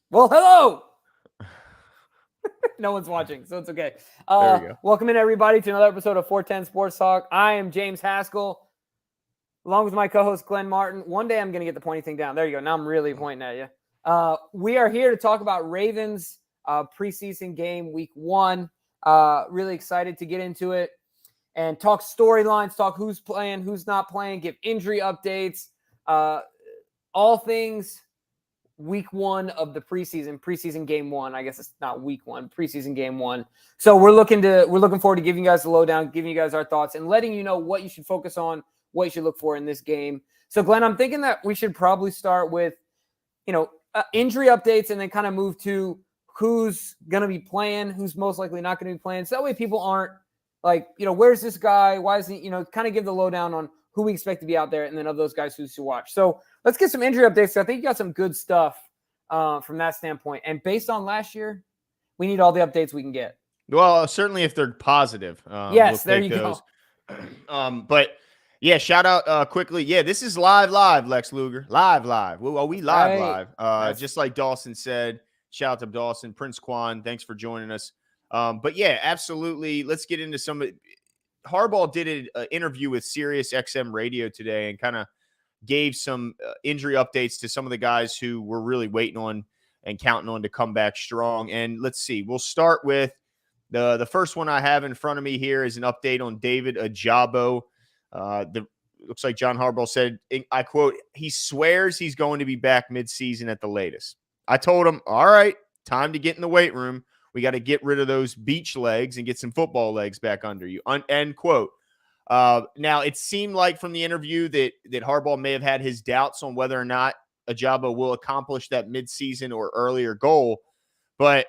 Well, hello. No one's watching, so it's okay. There we go. Welcome in, everybody, to another episode of 410 Sports Talk. I am James Haskell, along with my co-host, Glenn Martin. One day I'm going to get the pointy thing down. There you go. Now I'm really pointing at you. We are here to talk about Ravens preseason game week 1. Really excited to get into it and talk storylines, talk who's playing, who's not playing, give injury updates, all things week 1 of the preseason game 1. I guess it's not week 1, preseason game 1. So we're looking forward to giving you guys the lowdown, giving you guys our thoughts, and letting you know what you should focus on, what you should look for in this game. So Glenn, I'm thinking that we should probably start with, injury updates, and then kind of move to who's going to be playing, who's most likely not going to be playing. So that way people aren't like, where's this guy? Why isn't he, kind of give the lowdown on who we expect to be out there, and then of those guys who's to watch. So let's get some injury updates. I think you got some good stuff from that standpoint. And based on last year, we need all the updates we can get. Well, certainly if they're positive. Yes, there you go. But yeah, shout out quickly. Yeah, this is live, Lex Luger. Live. Well, we live. Just like Dawson said, shout out to Dawson, Prince Quan. Thanks for joining us. But yeah, absolutely. Let's get into some. Harbaugh did an interview with Sirius XM Radio today and kind of gave some injury updates to some of the guys who were really waiting on and counting on to come back strong. And let's see, we'll start with the first one I have in front of me here is an update on David Ajabo. Looks like John Harbaugh said, I quote, he swears he's going to be back midseason at the latest. I told him, all right, time to get in the weight room. We got to get rid of those beach legs and get some football legs back under you. End quote. Now, it seemed like from the interview that Harbaugh may have had his doubts on whether or not Ajabo will accomplish that midseason or earlier goal. But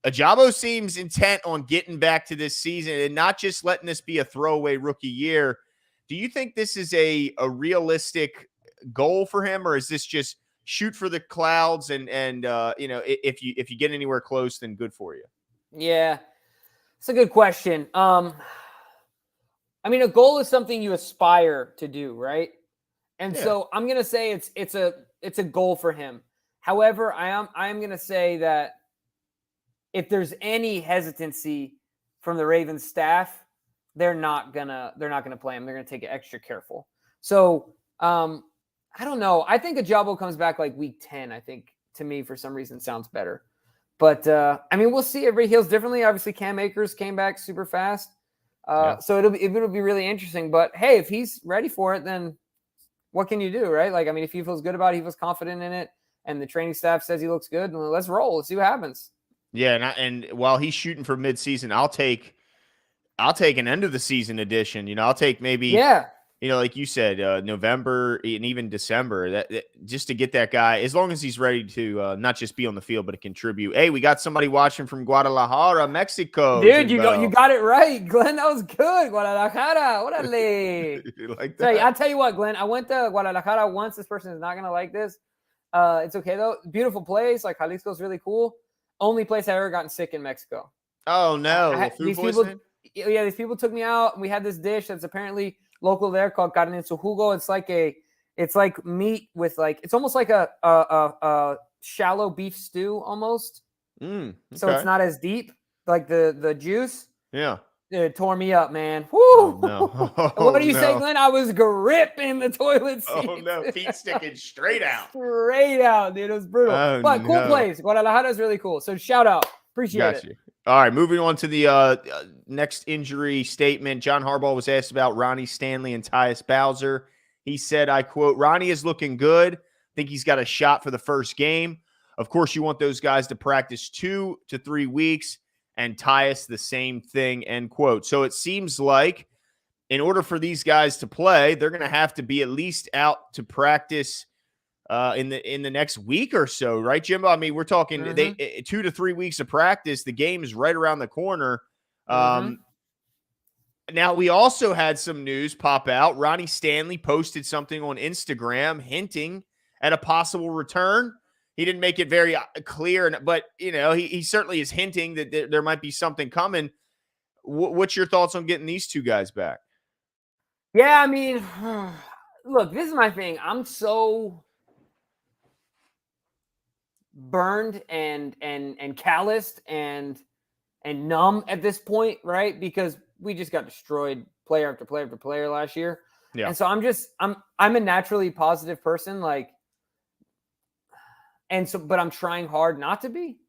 Ajabo seems intent on getting back to this season and not just letting this be a throwaway rookie year. Do you think this is a realistic goal for him, or is this just shoot for the clouds and if you get anywhere close, then good for you? Yeah, it's a good question. A goal is something you aspire to do, right? And so I'm gonna say it's a goal for him. However, I am gonna say that if there's any hesitancy from the Ravens staff, they're not gonna play him. They're gonna take it extra careful. So I don't know. I think Ajabo comes back like week 10. I think, to me, for some reason, sounds better. But, we'll see. Everybody heals differently. Obviously, Cam Akers came back super fast. So it'll be really interesting. But, hey, if he's ready for it, then what can you do, right? If he feels good about it, he feels confident in it, and the training staff says he looks good, then let's roll. Let's see what happens. Yeah, and while he's shooting for midseason, I'll take an end of the season edition. I'll take maybe like you said, November and even December, that just to get that guy, as long as he's ready to not just be on the field, but to contribute. Hey, we got somebody watching from Guadalajara, Mexico. Dude, you got it right, Glenn. That was good. Guadalajara. Orale. You like that? I'll tell you what, Glenn. I went to Guadalajara once. This person is not going to like this. It's okay, though. Beautiful place. Like, Jalisco's really cool. Only place I ever gotten sick in Mexico. Oh, no. These people took me out, and we had this dish that's apparently local there called carne en su jugo. It's like meat with it's almost like a shallow beef stew almost. Okay. So it's not as deep, like the juice. Yeah. It tore me up, man. Woo! Oh, no. What do you say, Glenn? I was gripping the toilet seat. Oh, no. Feet sticking straight out. Straight out, dude. It was brutal. But cool place. Guadalajara is really cool. So shout out. Appreciate it. All right, moving on to the next injury statement. John Harbaugh was asked about Ronnie, Stanley, and Tyus Bowser. He said, I quote, Ronnie is looking good. I think he's got a shot for the first game. Of course, you want those guys to practice 2 to 3 weeks, and Tyus the same thing, end quote. So it seems like in order for these guys to play, they're going to have to be at least out to practice in the next week or so, right, Jimbo? We're talking 2 to 3 weeks of practice. The game is right around the corner. Now, we also had some news pop out. Ronnie Stanley posted something on Instagram hinting at a possible return. He didn't make it very clear, but he certainly is hinting that there might be something coming. What's your thoughts on getting these two guys back? Yeah, look, this is my thing. burned and calloused and numb at this point, right? Because we just got destroyed player after player after player last year. Yeah. And so I'm a naturally positive person, like, and so, but I'm trying hard not to be.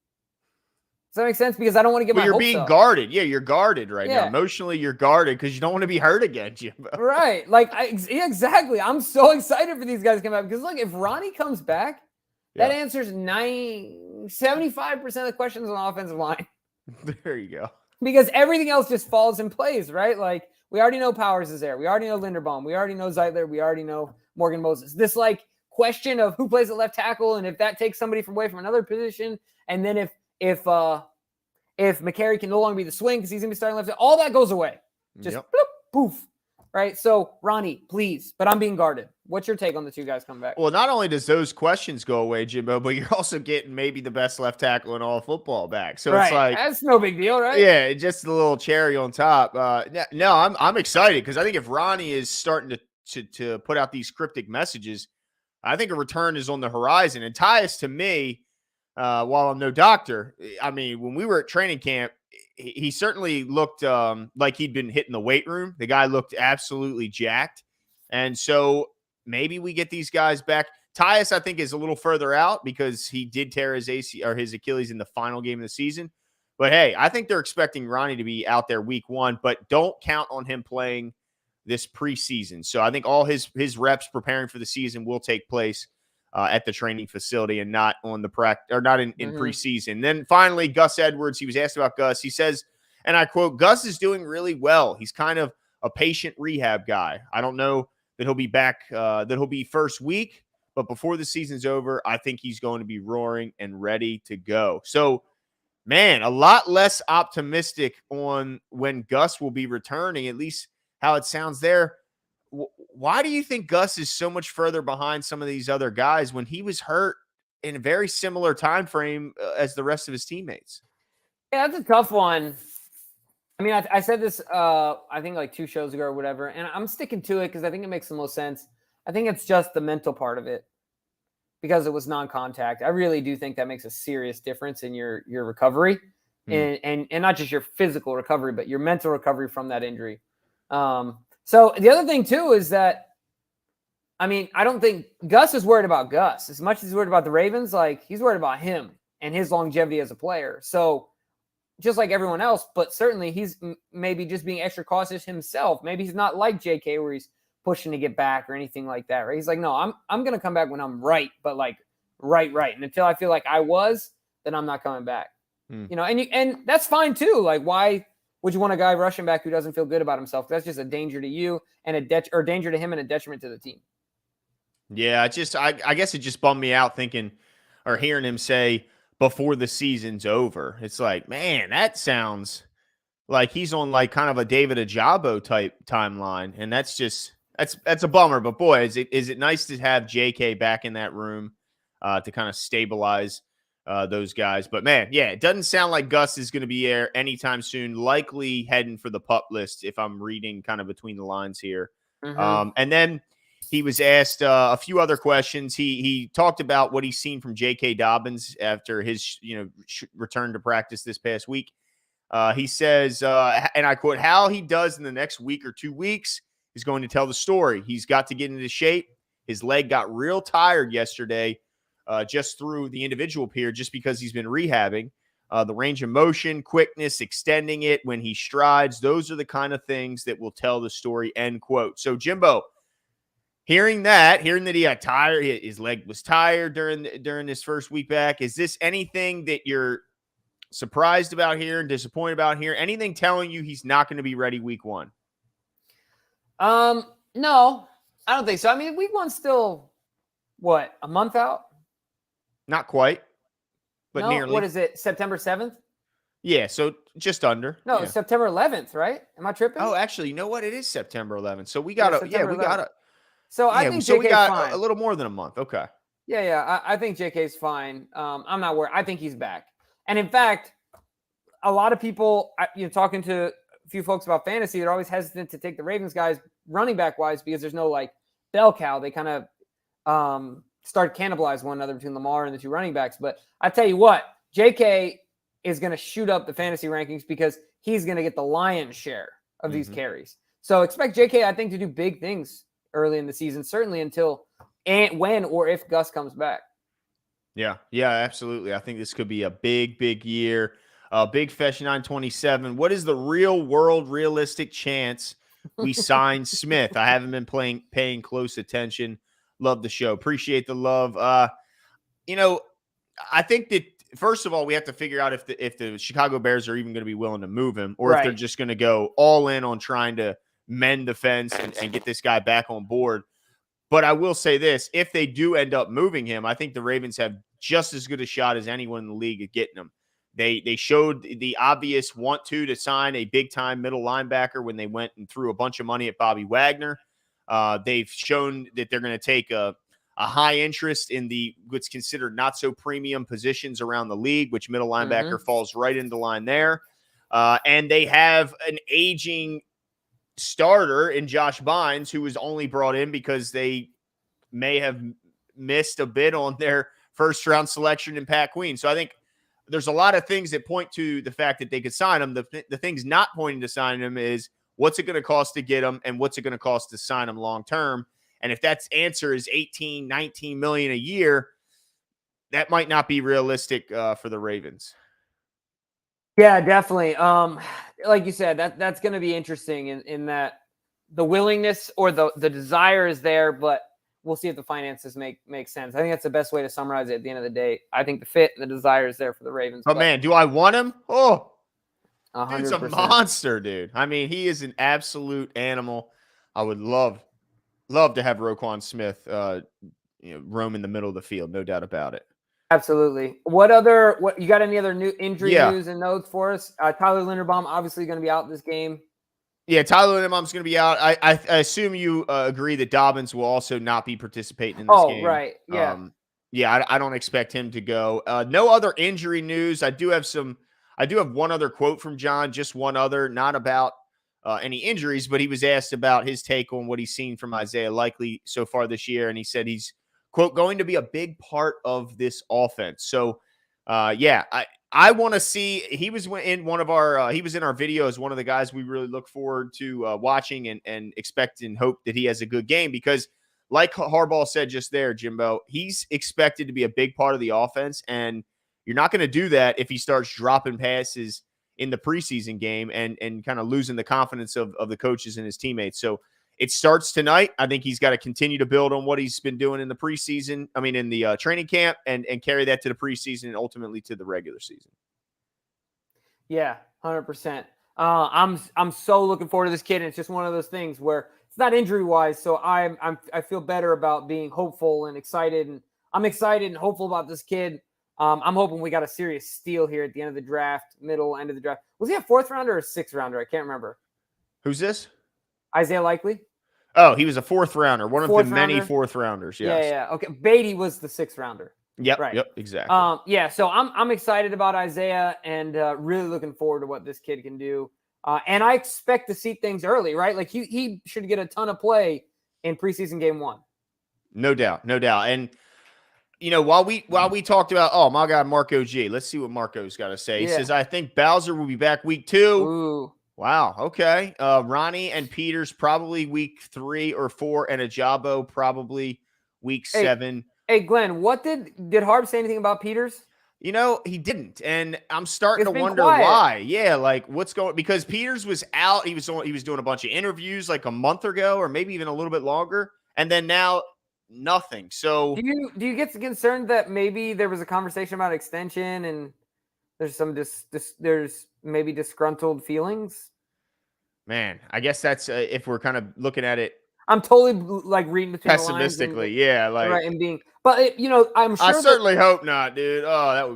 Does that make sense? Because I don't want to get my you're hopes being up. guarded. Yeah, you're guarded right now. Emotionally, you're guarded because you don't want to be hurt again, Jimbo. Right. Like, exactly. I'm so excited for these guys to come back because, look, if Ronnie comes back, that answers 75% of the questions on the offensive line. There you go. Because everything else just falls in place, right? Like, we already know Powers is there. We already know Linderbaum. We already know Zeitler. We already know Morgan Moses. This, like, question of who plays at left tackle and if that takes somebody away from another position, and then if McCary can no longer be the swing because he's going to be starting left, all that goes away. Just bloop, poof. Right? So, Ronnie, please. But I'm being guarded. What's your take on the two guys coming back? Well, not only does those questions go away, Jimbo, but you're also getting maybe the best left tackle in all football back. So it's like, that's no big deal, right? Yeah, just a little cherry on top. No, I'm excited because I think if Ronnie is starting to put out these cryptic messages, I think a return is on the horizon. And Tyus, to me, while I'm no doctor, I mean, when we were at training camp, he certainly looked like he'd been hitting the weight room. The guy looked absolutely jacked. And so maybe we get these guys back. Tyus, I think, is a little further out because he did tear his his Achilles in the final game of the season. But hey, I think they're expecting Ronnie to be out there week 1, but don't count on him playing this preseason. So I think all his reps preparing for the season will take place at the training facility and not on the practice or not in preseason. Then finally, Gus Edwards, he was asked about Gus. He says, and I quote, "Gus is doing really well. He's kind of a patient rehab guy. I don't know that he'll be back, that he'll be first week, but before the season's over, I think he's going to be roaring and ready to go." So, man, a lot less optimistic on when Gus will be returning, at least how it sounds there. Why do you think Gus is so much further behind some of these other guys when he was hurt in a very similar time frame as the rest of his teammates? Yeah, that's a tough one. I mean, I said this, I think like 2 shows ago or whatever, and I'm sticking to it because I think it makes the most sense. I think it's just the mental part of it because it was non-contact. I really do think that makes a serious difference in your recovery and not just your physical recovery, but your mental recovery from that injury. So the other thing too is that, I mean, I don't think Gus is worried about Gus as much as he's worried about the Ravens. Like, he's worried about him and his longevity as a player. So just like everyone else, but certainly he's maybe just being extra cautious himself. Maybe he's not like JK where he's pushing to get back or anything like that, right? He's like, no, I'm going to come back when I'm right, but like right. And until I feel like I was, then I'm not coming back. You know, and that's fine too. Like, why would you want a guy rushing back who doesn't feel good about himself? That's just a danger to you and a danger to him and a detriment to the team. Yeah, I guess it just bummed me out thinking or hearing him say before the season's over. It's like, man, that sounds like he's on like kind of a David Ajabo type timeline, and that's a bummer. But boy, is it nice to have JK back in that room to kind of stabilize those guys. But man, yeah, it doesn't sound like Gus is going to be there anytime soon. Likely heading for the PUP list if I'm reading kind of between the lines here. And then he was asked a few other questions. He talked about what he's seen from J.K. Dobbins after his return to practice this past week. He says, and I quote, "How he does in the next week or 2 weeks is going to tell the story. He's got to get into shape. His leg got real tired yesterday just through the individual period just because he's been rehabbing. The range of motion, quickness, extending it when he strides, those are the kind of things that will tell the story," end quote. So, Jimbo, hearing that he got tired, his leg was tired during this first week back, is this anything that you're surprised about here and disappointed about here? Anything telling you he's not going to be ready week 1? No, I don't think so. I mean, week 1's still, what, a month out? Not quite, but no, nearly. What is it, September 7th? Yeah, so just under. No, yeah. September 11th, right? Am I tripping? Oh, actually, you know what? It is September 11th. So we got to. So I think JK's fine. A little more than a month. Okay. Yeah. I think JK's fine. I'm not worried. I think he's back. And in fact, a lot of people, talking to a few folks about fantasy, they're always hesitant to take the Ravens guys running back wise because there's no like bell cow. They kind of start to cannibalize one another between Lamar and the two running backs. But I tell you what, JK is going to shoot up the fantasy rankings because he's going to get the lion's share of these carries. So expect JK, I think, to do big things early in the season, certainly until and when or if Gus comes back. Yeah, absolutely. I think this could be a big year. Big Fesh 927. What is the real world realistic chance we sign Smith? I haven't been paying close attention. Love the show. Appreciate the love. I think that first of all, we have to figure out if the Chicago Bears are even going to be willing to move him, or if they're just going to go all in on trying to mend the fence and get this guy back on board. But I will say this, if they do end up moving him, I think the Ravens have just as good a shot as anyone in the league at getting him. They showed the obvious want to sign a big-time middle linebacker when they went and threw a bunch of money at Bobby Wagner. They've shown that they're going to take a high interest in what's considered not so premium positions around the league, which middle linebacker falls right into line there. And they have an aging starter in Josh Bynes, who was only brought in because they may have missed a bit on their first round selection in Pat Queen. So I think there's a lot of things that point to the fact that they could sign him. The things not pointing to signing him is what's it going to cost to get him and what's it going to cost to sign him long term. And if that answer is 18, 19 million a year, that might not be realistic for the Ravens. Yeah, definitely. Like you said, that's going to be interesting in that the willingness or the desire is there, but we'll see if the finances make sense. I think that's the best way to summarize it at the end of the day. I think the fit and the desire is there for the Ravens. But man, do I want him? Oh, 100%. Dude's a monster, dude. I mean, he is an absolute animal. I would love to have Roquan Smith roam in the middle of the field, no doubt about it. Absolutely. What you got any other new injury news and notes for us? Tyler Linderbaum obviously going to be out this game. Yeah, Tyler Linderbaum's going to be out. I assume you agree that Dobbins will also not be participating in this game. Oh, right. Yeah. I don't expect him to go. No other injury news. I do have one other quote from John, just one other, not about any injuries, but he was asked about his take on what he's seen from Isaiah Likely so far this year, and he said he's, quote, going to be a big part of this offense. So, I want to see. He was in one of our. He was in our video as one of the guys we really look forward to watching and expect and hope that he has a good game because, like Harbaugh said just there, Jimbo, he's expected to be a big part of the offense, and you're not going to do that if he starts dropping passes in the preseason game and kind of losing the confidence of the coaches and his teammates. So it starts tonight. I think he's got to continue to build on what he's been doing in the preseason. I mean, in the training camp and carry that to the preseason and ultimately to the regular season. Yeah, 100%. I'm so looking forward to this kid. And it's just one of those things where it's not injury wise. So I feel better about being hopeful and excited. And I'm excited and hopeful about this kid. I'm hoping we got a serious steal here at the end of the draft, end of the draft. Was he a 4th rounder or a 6th rounder? I can't remember. Who's this? Isaiah Likely. Oh, he was a 4th rounder, one of the many 4th rounders. Yes. Yeah. Okay, Beatty was the 6th rounder. Yep. Right. Yep. Exactly. So I'm excited about Isaiah and really looking forward to what this kid can do. And I expect to see things early, right? Like he should get a ton of play in preseason game 1. No doubt. And while we talked about, oh my God, Marco G, let's see what Marco's got to say. He says, I think Bowser will be back week 2. Ooh. Wow. Okay. Ronnie and Peters probably week 3 or 4, and Ajabo probably week 7. Hey, Glenn, what did Harb say anything about Peters? He didn't, and I'm starting to wonder why. Yeah, like what's going? Because Peters was out. He was doing a bunch of interviews like a month ago, or maybe even a little bit longer, and then now nothing. So do you get concerned that maybe there was a conversation about extension and there's some there's maybe disgruntled feelings? Man, I guess that's if we're kind of looking at it. I'm totally like reading between pessimistically, the lines like right, and being, but I'm sure. I certainly hope not, dude. Oh, that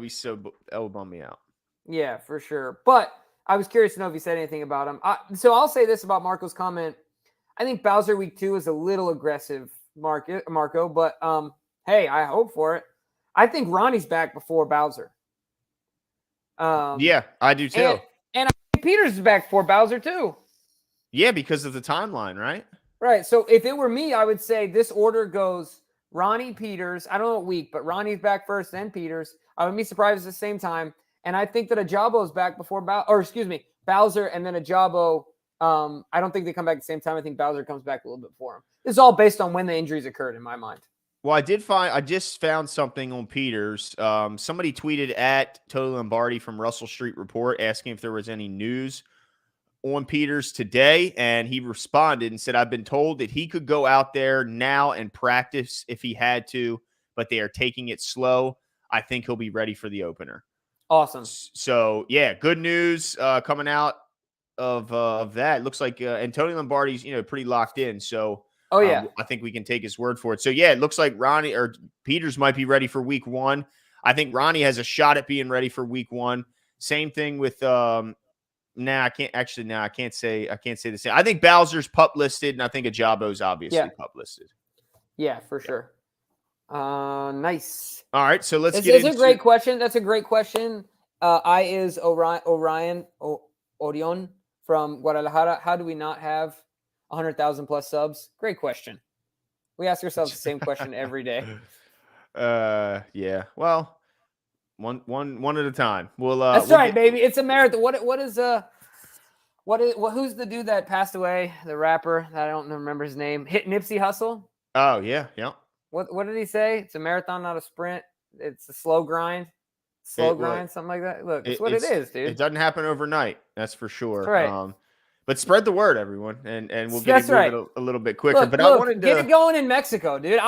would bum me out. Yeah, for sure. But I was curious to know if you said anything about him. So I'll say this about Marco's comment. I think Bowser week 2 is a little aggressive, Marco. But hey, I hope for it. I think Ronnie's back before Bowser. Yeah, I do too. And I think Peters is back before Bowser too. Yeah, because of the timeline, right? Right. So if it were me, I would say this order goes Ronnie, Peters. I don't know what week, but Ronnie's back first, then Peters. I wouldn't be surprised at the same time. And I think that Ajabo's back before Bowser and then Ajabo. I don't think they come back at the same time. I think Bowser comes back a little bit before him. This is all based on when the injuries occurred in my mind. Well, I just found something on Peters. Somebody tweeted at Tony Lombardi from Russell Street Report asking if there was any news on Peters today, and he responded and said, I've been told that he could go out there now and practice if he had to, but they are taking it slow. I think he'll be ready for the opener. Awesome. So, yeah, good news coming out of that. It looks like and Tony Lombardi's, pretty locked in, so oh, yeah. I think we can take his word for it. So, yeah, it looks like Ronnie or Peters might be ready for week 1. I think Ronnie has a shot at being ready for week 1. Same thing with I can't say the same. I think Bowser's pup listed, and I think Ajabo's obviously pup listed. Yeah, for sure. Nice. All right, so let's get into... It's a great question. That's a great question. I is Orion from Guadalajara. How do we not have 100,000 plus subs? Great question. We ask ourselves the same question every day. Yeah. Well, one at a time. That's right, baby. It's a marathon. Who's the dude that passed away? The rapper that I don't remember his name. Hit Nipsey Hussle. Oh yeah. What did he say? It's a marathon, not a sprint. It's a slow grind. Something like that. Look, it's what it is, dude. It doesn't happen overnight. That's for sure. That's right. But spread the word, everyone, and we'll get it moving a little bit quicker. But I wanted to get it going in Mexico, dude.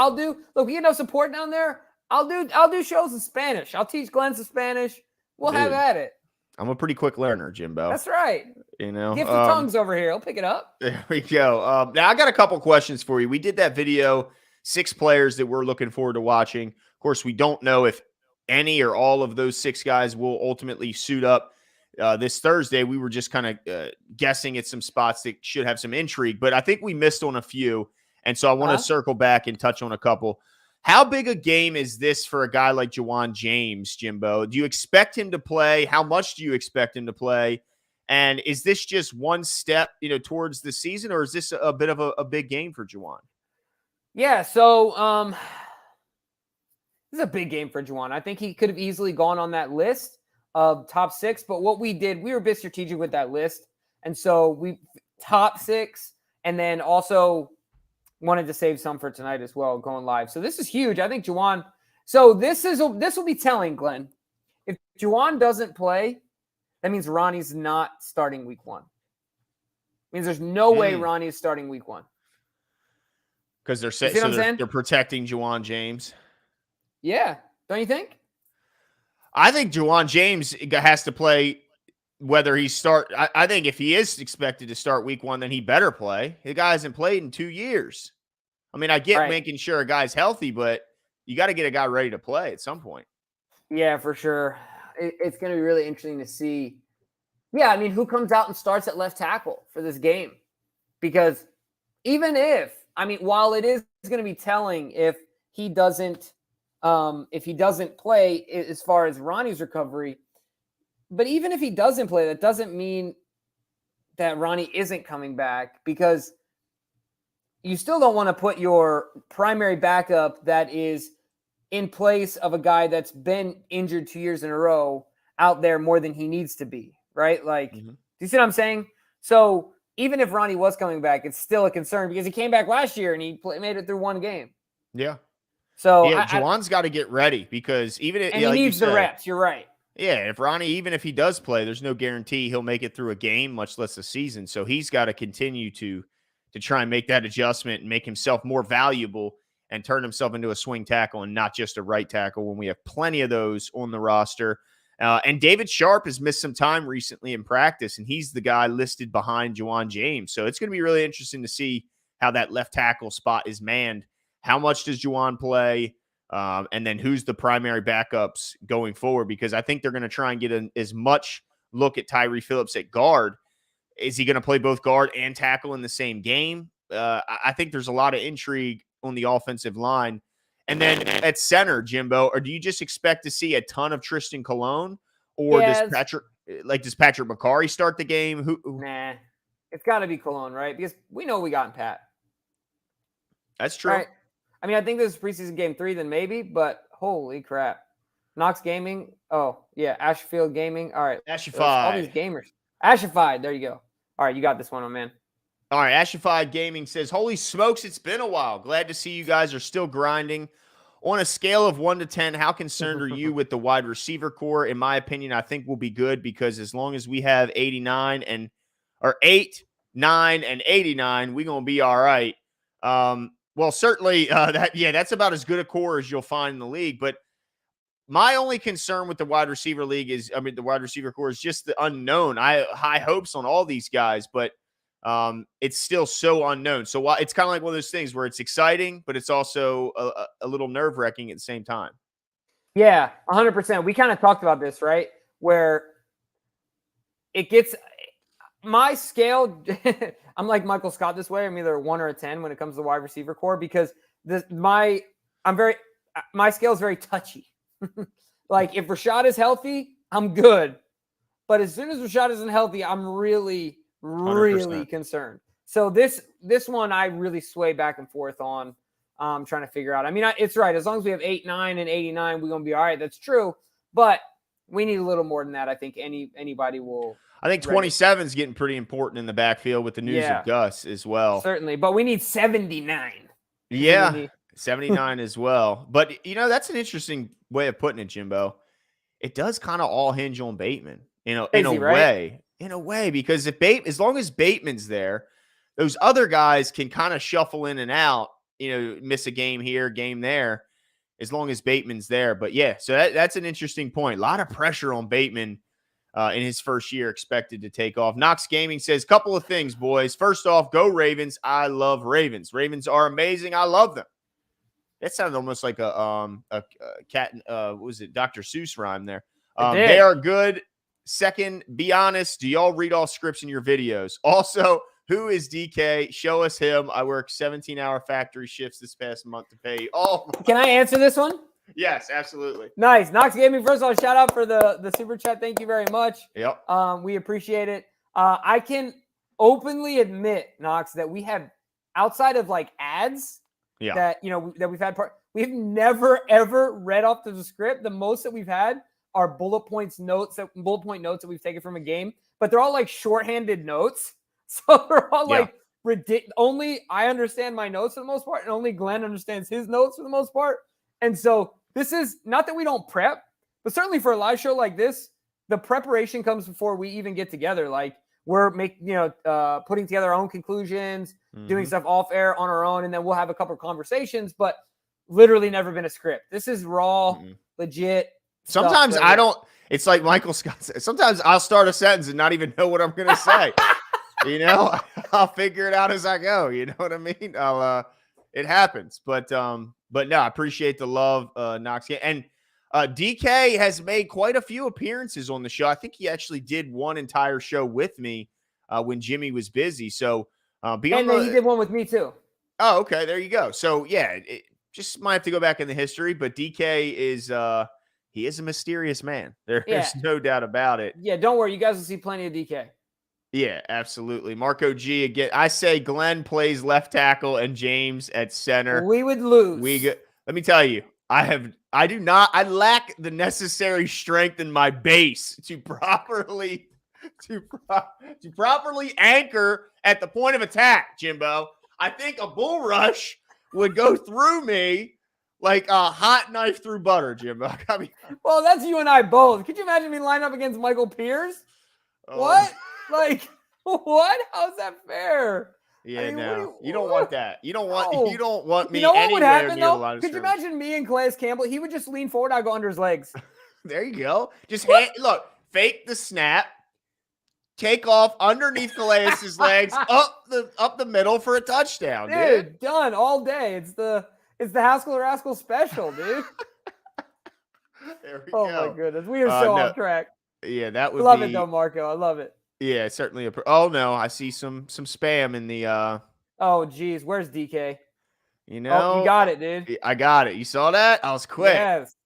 We get no support down there. I'll do shows in Spanish. I'll teach Glenn some Spanish. We'll have at it. I'm a pretty quick learner, Jimbo. That's right. Gift of tongues over here. I'll pick it up. There we go. Now I got a couple questions for you. We did that video, 6 players that we're looking forward to watching. Of course, we don't know if any or all of those 6 guys will ultimately suit up this Thursday. We were just kind of guessing at some spots that should have some intrigue, but I think we missed on a few. And so I want to circle back and touch on a couple. How big a game is this for a guy like Juwan James, Jimbo? Do you expect him to play? How much do you expect him to play? And is this just one step, towards the season, or is this a bit of a big game for Juwan? Yeah, so this is a big game for Juwan. I think he could have easily gone on that list of top 6, but what we did, we were a bit strategic with that list. And so we top 6, and then also wanted to save some for tonight as well, going live. So this is huge. I think Juwan. So this will be telling, Glenn. If Juwan doesn't play, that means Ronnie's not starting week 1. It means there's no way Ronnie is starting week 1. Because they're protecting Juwan James. Yeah, don't you think? I think Juwan James has to play whether he start. I think if he is expected to start week 1, then he better play. The guy hasn't played in 2 years. I mean, I get making sure a guy's healthy, but you got to get a guy ready to play at some point. Yeah, for sure. It's going to be really interesting to see. Yeah, I mean, who comes out and starts at left tackle for this game? Because while it is going to be telling if he doesn't play as far as Ronnie's recovery, but even if he doesn't play, that doesn't mean that Ronnie isn't coming back, because you still don't want to put your primary backup that is in place of a guy that's been injured 2 years in a row out there more than he needs to be, right? Like, do you see what I'm saying? So even if Ronnie was coming back, it's still a concern because he came back last year and he made it through 1 game. Yeah. So Juwan's got to get ready, because he needs the reps. You're right. Yeah, if Ronnie, even if he does play, there's no guarantee he'll make it through a game, much less a season. So he's got to continue to try and make that adjustment and make himself more valuable and turn himself into a swing tackle and not just a right tackle when we have plenty of those on the roster. And David Sharp has missed some time recently in practice, and he's the guy listed behind Juwan James. So it's going to be really interesting to see how that left tackle spot is manned. How much does Juwan play? And then who's the primary backups going forward? Because I think they're going to try and get as much look at Tyree Phillips at guard. Is he going to play both guard and tackle in the same game? I think there's a lot of intrigue on the offensive line. And then at center, Jimbo, or do you just expect to see a ton of Tristan Colon? Or does Patrick McCarry start the game? Nah, it's got to be Colon, right? Because we know we got Pat. That's true. Right? I mean, I think this is preseason game 3, then maybe, but holy crap. Knox Gaming. Oh, yeah. Ashfield Gaming. All right. All these Ashified. gamers. Ashified. There you go. All right. You got this one, my man. All right. Ashified Gaming says, holy smokes, it's been a while. Glad to see you guys are still grinding. On a scale of 1 to 10, how concerned are you with the wide receiver core? In my opinion, I think we'll be good because as long as we have 8, 9, and 89, we're going to be all right. Well, certainly that's about as good a core as you'll find in the league. But my only concern with the wide receiver the wide receiver core is just the unknown. I have high hopes on all these guys, but it's still so unknown. So it's kind of like one of those things where it's exciting, but it's also a little nerve-wracking at the same time. Yeah, 100%. We kind of talked about this, right? Where it gets my scale. I'm like Michael Scott this way. I'm either a 1 or a 10 when it comes to the wide receiver core because my scale is very touchy. Like if Rashad is healthy, I'm good. But as soon as Rashad isn't healthy, I'm really 100%. Concerned. So this one I really sway back and forth on. Trying to figure out. I mean, it's right. As long as we have 8, 9, and 89, we're gonna be all right. That's true. But we need a little more than that. I think anybody will. I think 27 is getting pretty important in the backfield with the news of Gus as well. Certainly, but we need 79. Yeah, 79 as well. But that's an interesting way of putting it, Jimbo. It does kind of all hinge on Bateman, in a way. In a way, because as long as Bateman's there, those other guys can kind of shuffle in and out, miss a game here, game there, as long as Bateman's there. But yeah, so that's an interesting point. A lot of pressure on Bateman in his first year expected to take off. Knox Gaming says, couple of things, boys. First off, go Ravens. I love Ravens. Ravens are amazing. I love them. That sounded almost like a cat, what was it, Dr. Seuss rhyme there. They are good. Second, be honest. Do y'all read all scripts in your videos? Also, who is DK? Show us him. I worked 17-hour factory shifts this past month to pay you. Oh, can I answer this one? Yes, absolutely. Nice. Knox Gaming, first of all, shout out for the super chat. Thank you very much. Yep. We appreciate it. I can openly admit, Knox, that we have, outside of like ads, that we've had we've never ever read off the script. The most that we've had are bullet point notes that we've taken from a game, but they're all like shorthanded notes. So they're all like ridiculous. Only I understand my notes for the most part, and only Glenn understands his notes for the most part. And so this is not that we don't prep, but certainly for a live show like this, the preparation comes before we even get together. Like we're putting together our own conclusions, doing stuff off air on our own, and then we'll have a couple of conversations, but literally never been a script. This is raw, legit. Sometimes I don't. It's like Michael Scott said. Sometimes I'll start a sentence and not even know what I'm going to say. I'll figure it out as I go. You know what I mean? It happens. But no, I appreciate the love, Knox. And DK has made quite a few appearances on the show. I think he actually did one entire show with me when Jimmy was busy. So he did one with me too. Oh, okay. There you go. So yeah, it just might have to go back in the history. But DK is he is a mysterious man. There's no doubt about it. Yeah, don't worry. You guys will see plenty of DK. Yeah, absolutely. Marco G again. I say Glenn plays left tackle and James at center. We would lose. Let me tell you, I lack the necessary strength in my base to properly anchor at the point of attack, Jimbo. I think a bull rush would go through me like a hot knife through butter, Jimbo. Well, that's you and I both. Could you imagine me line up against Michael Pierce? What? Like, what? How's that fair? Yeah, no. You don't want that. You don't want me what would happen, near the line of Could you scrimmage. imagine me and Calais Campbell? He would just lean forward, I'd go under his legs. There you go. Just look, fake the snap, take off underneath Calais' legs, up the middle for a touchdown, dude. Done all day. It's the Haskell or Haskell special, dude. There we go. Oh my goodness. We are so off track. Yeah, that would love it though, Marco. I love it. Yeah, certainly. Oh no, I see some spam in the. Oh geez, where's DK? You got it, dude. I got it. You saw that? I was quick. Yes.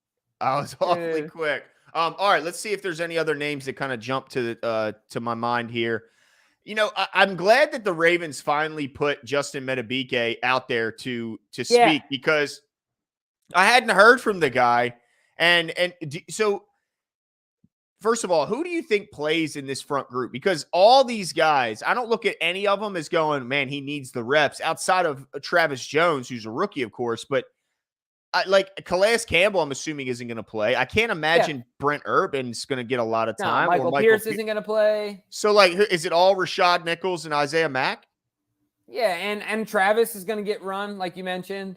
I was awfully quick. All right, let's see if there's any other names that kind of jump to my mind here. I'm glad that the Ravens finally put Justin Metabike out there to speak Yeah. because I hadn't heard from the guy. So first of all, who do you think plays in this front group? Because all these guys, I don't look at any of them as going, man, he needs the reps outside of Travis Jones, who's a rookie, of course. But like Calais Campbell, I'm assuming isn't going to play. I can't imagine Brent Urban's going to get a lot of time. No, Michael Pierce isn't going to play. So, like, is it all Rashad Nichols and Isaiah Mack? Yeah, and Travis is going to get run, like you mentioned.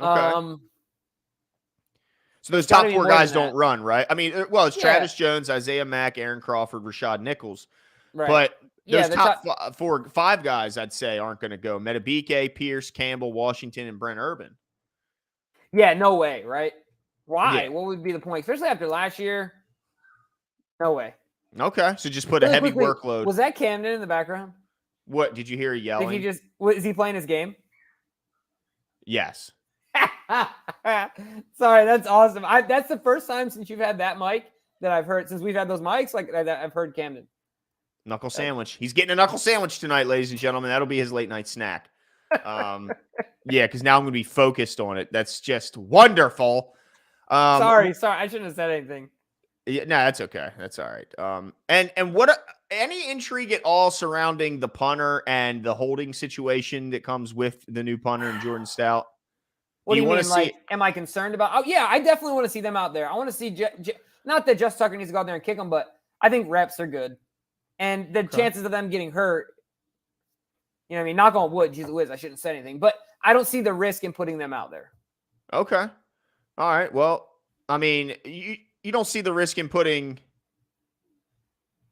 Okay. So those top four guys don't run, right? I mean, well, it's Travis Jones, Isaiah Mack, Aaron Crawford, Rashad Nichols. Right. But those top 5 guys, I'd say, aren't going to go. Metabike, Pierce, Campbell, Washington, and Brent Urban. Yeah, no way, right? Why? Yeah. What would be the point? Especially after last year. No way. Okay, so just put a heavy workload. Was that Camden in the background? What? Did you hear yelling? Is he playing his game? Yes. Sorry, that's awesome. That's the first time since you've had that mic that I've heard, since we've had those mics, like that I've heard Camden. Knuckle sandwich. He's getting a knuckle sandwich tonight, ladies and gentlemen. That'll be his late night snack. Yeah, because now I'm going to be focused on it. That's just wonderful. Sorry. I shouldn't have said anything. Yeah, no, that's okay. That's all right. And what any intrigue at all surrounding the punter and the holding situation that comes with the new punter and Jordan Stout? What do you mean? Like, am I concerned about? Oh, yeah, I definitely want to see them out there. I want to see, not that Just Tucker needs to go out there and kick them, but I think reps are good. And the chances of them getting hurt, you know what I mean? Knock on wood, geez whiz, I shouldn't say anything. But I don't see the risk in putting them out there. Okay. All right. Well, I mean, you don't see the risk in putting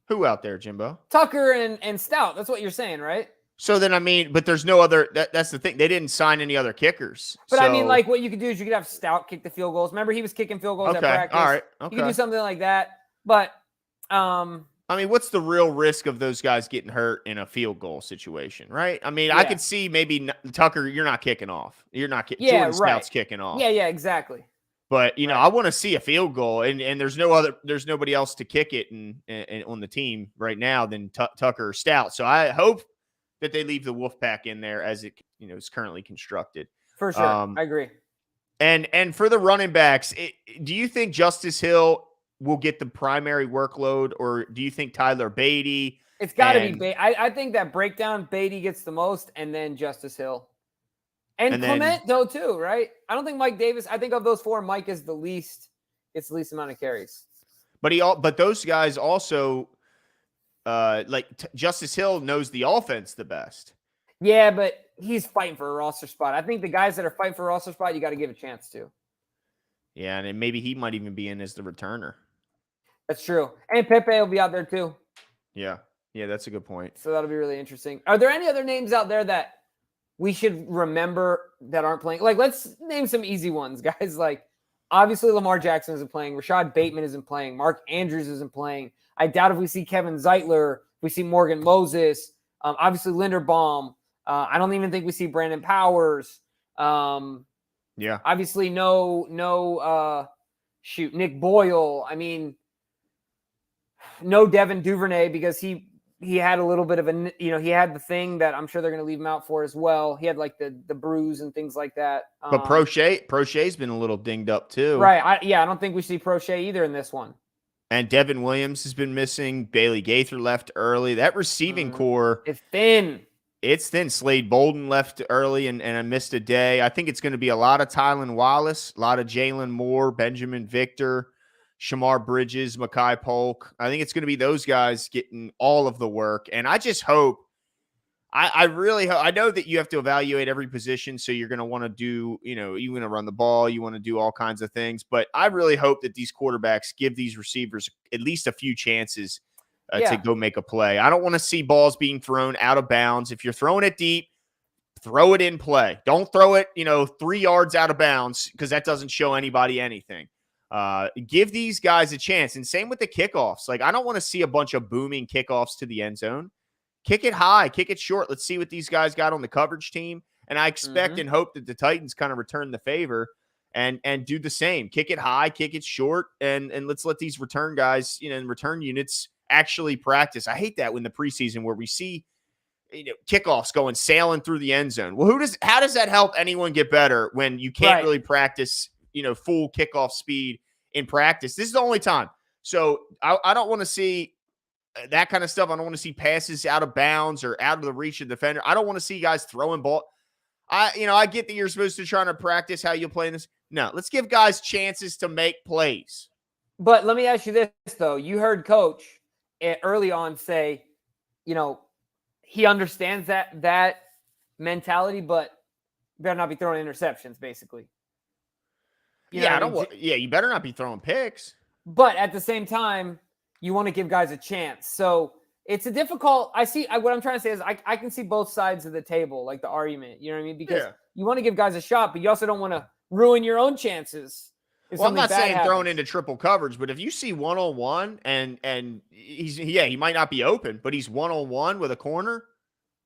who out there, Jimbo? Tucker and Stout. That's what you're saying, right? So then, I mean, but there's no other. That's the thing. They didn't sign any other kickers. But I mean, like, what you could do is you could have Stout kick the field goals. Remember, he was kicking field goals at practice. All right. Okay. You could do something like that. But, I mean, what's the real risk of those guys getting hurt in a field goal situation, right? I mean, I could see maybe Tucker, you're not kicking off. You're not kicking. Yeah, Jordan Stout's kicking off. Yeah, exactly. But I want to see a field goal, and there's nobody else to kick it and on the team right now than Tucker or Stout. So I hope that they leave the Wolfpack in there as it is currently constructed. For sure, I agree. And for the running backs, do you think Justice Hill will get the primary workload, or do you think Tyler Beatty? It's got to be Beatty. I think that breakdown, Beatty gets the most, and then Justice Hill. And Clement, though, too, right? I don't think Mike Davis. I think of those 4, Mike is the least. It's the least amount of carries. But those guys also, Justice Hill knows the offense the best. Yeah, but he's fighting for a roster spot. I think the guys that are fighting for a roster spot, you got to give a chance to. Yeah, and maybe he might even be in as the returner. That's true. And Pepe will be out there, too. Yeah, that's a good point. So that'll be really interesting. Are there any other names out there that we should remember that aren't playing? Like, let's name some easy ones, guys. Like, obviously, Lamar Jackson isn't playing. Rashad Bateman isn't playing. Mark Andrews isn't playing. I doubt if we see Kevin Zeitler, we see Morgan Moses. Obviously, Linderbaum. I don't even think we see Brandon Powers. Obviously, Nick Boyle. I mean, no Devin Duvernay because he had a little bit of he had the thing that I'm sure they're going to leave him out for as well. He had like the bruise and things like that. But Prochet's been a little dinged up too. Right. I don't think we see Prochet either in this one. And Devin Williams has been missing. Bailey Gaither left early. That receiving core. It's thin. It's thin. Slade Bolden left early and I missed a day. I think it's going to be a lot of Tylan Wallace, a lot of Jalen Moore, Benjamin Victor, Shamar Bridges, Mekhi Polk. I think it's going to be those guys getting all of the work. And I just hope, I really hope, I know that you have to evaluate every position. So you're going to want to do, you want to run the ball, you want to do all kinds of things. But I really hope that these quarterbacks give these receivers at least a few chances to go make a play. I don't want to see balls being thrown out of bounds. If you're throwing it deep, throw it in play. Don't throw it, 3 yards out of bounds because that doesn't show anybody anything. Give these guys a chance. And same with the kickoffs. Like, I don't want to see a bunch of booming kickoffs to the end zone. Kick it high, kick it short. Let's see what these guys got on the coverage team. And I expect and hope that the Titans kind of return the favor and do the same. Kick it high, kick it short, and let's let these return guys, and return units actually practice. I hate that when the preseason where we see kickoffs going sailing through the end zone. Well, how does that help anyone get better when you can't really practice, full kickoff speed in practice? This is the only time. So I don't want to see that kind of stuff. I don't want to see passes out of bounds or out of the reach of the defender. I don't want to see guys throwing ball. I get that you're supposed to try to practice how you play this. No, let's give guys chances to make plays. But let me ask you this, though. You heard Coach early on say, he understands that mentality, but better not be throwing interceptions, basically. You better not be throwing picks. But at the same time, you want to give guys a chance. So it's a difficult. What I'm trying to say is I can see both sides of the table, like the argument. You know what I mean? Because you want to give guys a shot, but you also don't want to ruin your own chances. Well, I'm not saying throwing into triple coverage, but if you see one-on-one and he might not be open, but he's one-on-one with a corner,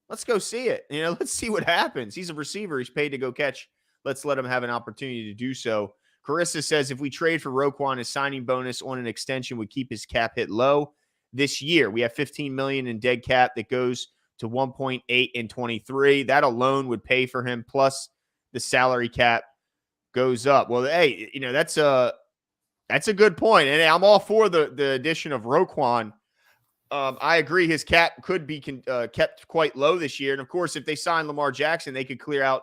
let's go see it. Let's see what happens. He's a receiver. He's paid to go catch. Let's let him have an opportunity to do so. Carissa says if we trade for Roquan, his signing bonus on an extension would keep his cap hit low. This year, we have $15 million in dead cap that goes to 1.8 in 23. That alone would pay for him, plus the salary cap goes up. Well, hey, that's a good point, and I'm all for the addition of Roquan. I agree his cap could be kept quite low this year, and of course, if they sign Lamar Jackson, they could clear out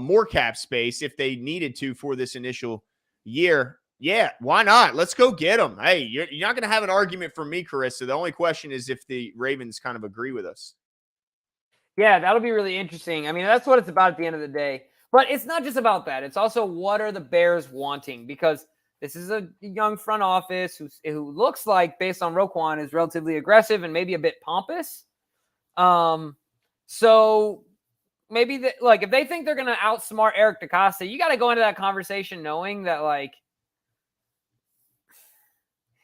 more cap space if they needed to for this initial year. Yeah, why not? Let's go get him. Hey, you're not going to have an argument from me, Carissa. The only question is if the Ravens kind of agree with us. Yeah, that'll be really interesting. I mean, that's what it's about at the end of the day. But it's not just about that. It's also what are the Bears wanting? Because this is a young front office who looks like, based on Roquan, is relatively aggressive and maybe a bit pompous. So maybe if they think they're going to outsmart Eric DeCosta, you got to go into that conversation knowing that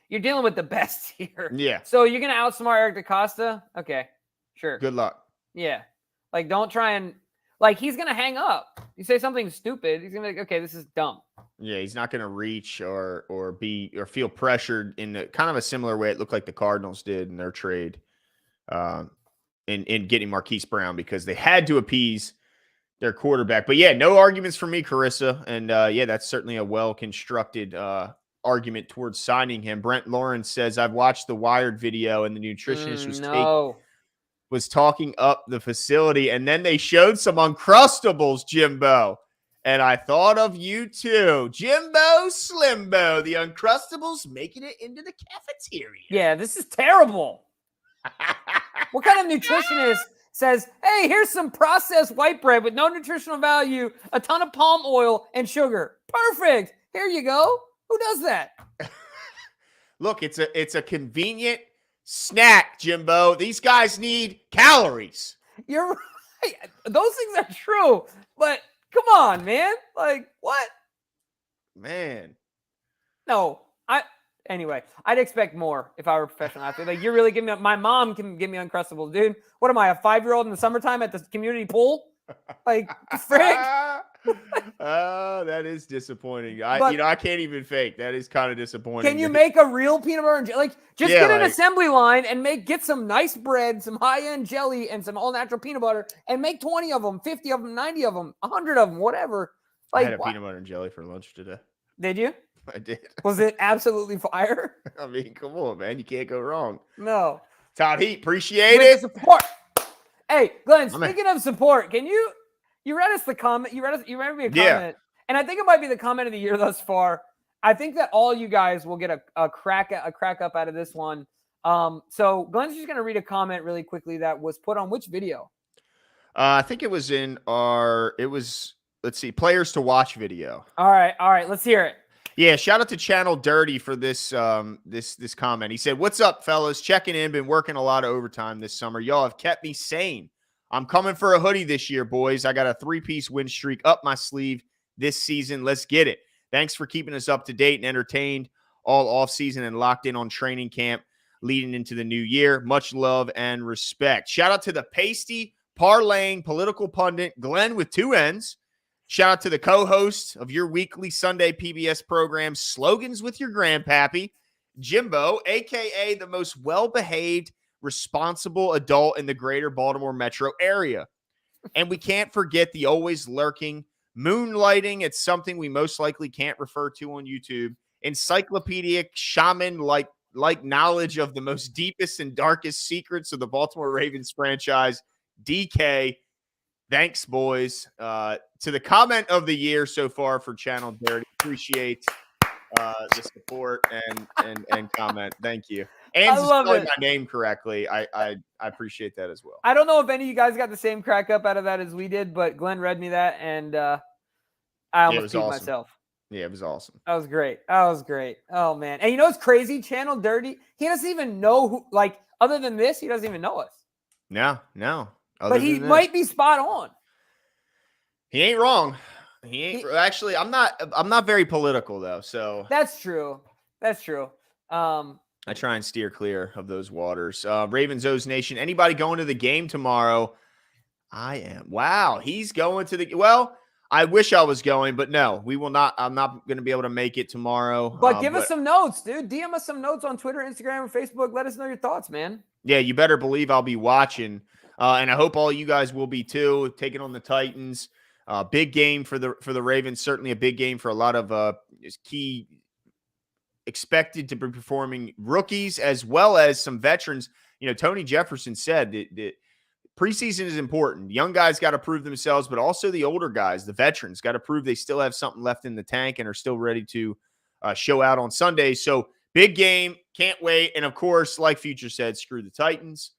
you're dealing with the best here. Yeah. So you're going to outsmart Eric DeCosta? Okay, sure. Good luck. Yeah. Don't try and he's going to hang up. You say something stupid, he's going to be like, okay, this is dumb. Yeah, he's not going to reach or feel pressured in kind of a similar way it looked like the Cardinals did in their trade in getting Marquise Brown because they had to appease their quarterback. But yeah, no arguments for me, Carissa. And that's certainly a well-constructed argument towards signing him. Brent Lawrence says, I've watched the Wired video and the nutritionist was talking up the facility, and then they showed some Uncrustables, Jimbo. And I thought of you too. Jimbo Slimbo, the Uncrustables making it into the cafeteria. Yeah, this is terrible. What kind of nutritionist says, hey, here's some processed white bread with no nutritional value, a ton of palm oil and sugar. Perfect. Here you go. Who does that? Look, it's a convenient snack, Jimbo. These guys need calories. You're right. Those things are true, but come on, man. What? Man. No. Anyway, I'd expect more if I were a professional athlete. You're really giving me my mom can give me Uncrustables, dude. What am I, a 5-year-old in the summertime at the community pool? Frick. That is disappointing. I can't even fake. That is kind of disappointing. Can you make a real peanut butter and jelly? Get an assembly line and get some nice bread, some high-end jelly, and some all-natural peanut butter, and make 20 of them, 50 of them, 90 of them, 100 of them, whatever. I had a peanut butter and jelly for lunch today. Did you? I did. Was it absolutely fire? I mean, come on, man. You can't go wrong. No. Todd Heat, appreciate it. Support. Hey, Glenn, speaking of support, can you read us the comment? You read me a comment. And I think it might be the comment of the year thus far. I think that all you guys will get a crack up out of this one. So Glenn's just going to read a comment really quickly that was put on which video? I think it was let's see, players to watch video. All right. Let's hear it. Yeah, shout out to Channel Dirty for this this comment. He said, "What's up, fellas? Checking in. Been working a lot of overtime this summer. Y'all have kept me sane. I'm coming for a hoodie this year, boys. I got a 3-piece win streak up my sleeve this season. Let's get it. Thanks for keeping us up to date and entertained all offseason and locked in on training camp leading into the new year. Much love and respect." Shout out to the pasty, parlaying, political pundit, Glenn with 2 N's. Shout out to the co-host of your weekly Sunday PBS program, Slogans with Your Grandpappy, Jimbo, a.k.a. the most well-behaved, responsible adult in the greater Baltimore metro area. And we can't forget the always lurking, moonlighting. It's something we most likely can't refer to on YouTube. Encyclopedic shaman-like knowledge of the most deepest and darkest secrets of the Baltimore Ravens franchise, DK. Thanks, boys. To the comment of the year so far for Channel Dirty. Appreciate the support and comment. Thank you. And I love spelling it. my name correctly. I appreciate that as well. I don't know if any of you guys got the same crack up out of that as we did, but Glenn read me that, and I almost peed myself. Yeah, it was awesome. That was great. Oh, man. And you know what's crazy? Channel Dirty, he doesn't even know who, like, other than this, he doesn't even know us. No. But he might be spot on. He ain't wrong. Actually, I'm not very political, though, so. That's true. I try and steer clear of those waters. Ravens O's Nation. Anybody going to the game tomorrow? I am. Wow, he's going to the. Well, I wish I was going, but no, we will not. I'm not going to be able to make it tomorrow. But give us some notes, dude. DM us some notes on Twitter, Instagram, or Facebook. Let us know your thoughts, man. Yeah, you better believe I'll be watching, and I hope all you guys will be too. Taking on the Titans. Big game for the Ravens. Certainly a big game for a lot of key. Expected to be performing rookies as well as some veterans. You know, Tony Jefferson said that preseason is important. Young guys got to prove themselves, but also the older guys, the veterans, got to prove they still have something left in the tank and are still ready to show out on Sunday. So big game. Can't wait. And of course, like Future said, screw the Titans.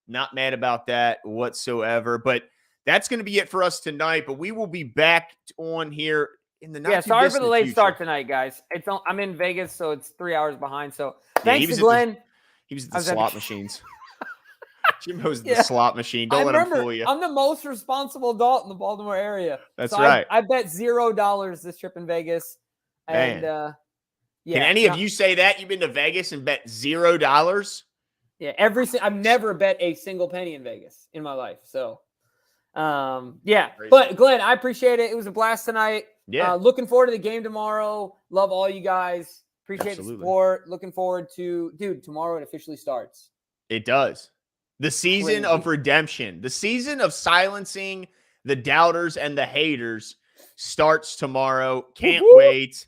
Not mad about that whatsoever. But that's going to be it for us tonight. But we will be back on here in the sorry for the late start tonight, guys. I'm in Vegas, so it's 3 hours behind. So thanks to Glenn. He was at the slot machines. Jimbo's the slot machine. Don't let him fool you. I'm the most responsible adult in the Baltimore area. That's right. I bet $0 this trip in Vegas. And Can any of you say that you've been to Vegas and bet $0? Yeah, I've never bet a single penny in Vegas in my life. So, Crazy. But Glenn, I appreciate it. It was a blast tonight. Yeah. Looking forward to the game tomorrow. Love all you guys. Appreciate the support. Looking forward to, tomorrow it officially starts. It does. The season of redemption, the season of silencing the doubters and the haters starts tomorrow. Can't wait.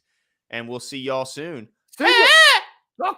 And we'll see y'all soon. See ya.